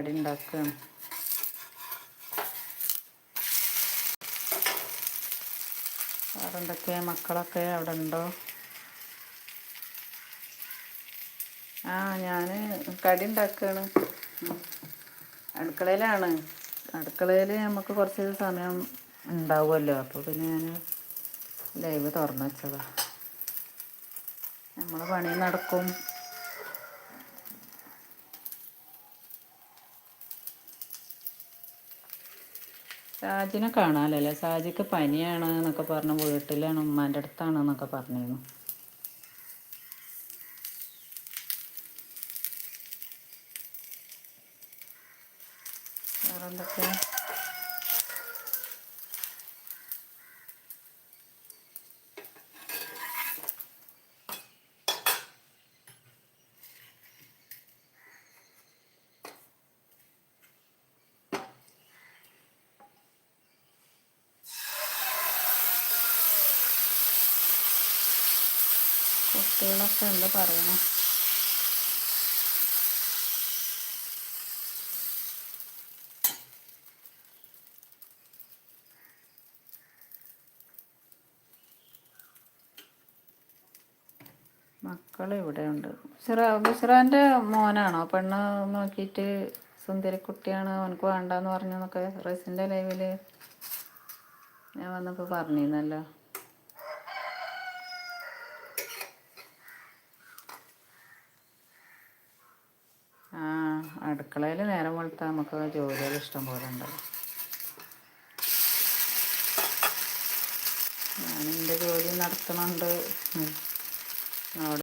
കടി ഉണ്ടാക്കുകയാണ്. വേറെ എന്തൊക്കെയാ, മക്കളൊക്കെ അവിടെ ഉണ്ടോ? ഞാൻ കടി ഉണ്ടാക്കുകയാണ്. അടുക്കളയിലാണ്. അടുക്കളയിൽ നമുക്ക് കുറച്ച് സമയം ഉണ്ടാവുമല്ലോ, അപ്പോൾ പിന്നെ ഞാൻ ലൈവ് തുറന്നു വെച്ചതാണ്. നമ്മളെ പണി നടക്കും. സാജിനെ കാണാമല്ലേ? സാജിക്ക് പനിയാണ് എന്നൊക്കെ പറഞ്ഞു, വീട്ടിലാണ്, ഉമ്മാൻ്റെ അടുത്താണ് എന്നൊക്കെ പറഞ്ഞിരുന്നു. വേറെ എന്തൊക്കെയാ? കുട്ടികളൊക്കെ എന്താ പറയണേ? മക്കൾ ഇവിടെ ഉണ്ട്. ബുസ്റാൻ്റെ മോനാണോ പെണ്ണ് നോക്കിയിട്ട് സുന്ദരിക്കുട്ടിയാണ്, അവനക്ക് വേണ്ടാന്ന് പറഞ്ഞെന്നൊക്കെ റസിൻ്റെ ലൈവിൽ ഞാൻ വന്നപ്പോൾ പറഞ്ഞിരുന്നല്ലോ. അടുക്കളയിൽ നേരം വെളുത്താൽ നമുക്ക് ജോലികൾ ഇഷ്ടം പോലെ ഉണ്ടല്ലോ. ഞാൻ എൻ്റെ ജോലി നടത്തുന്നുണ്ട്. അവിടെ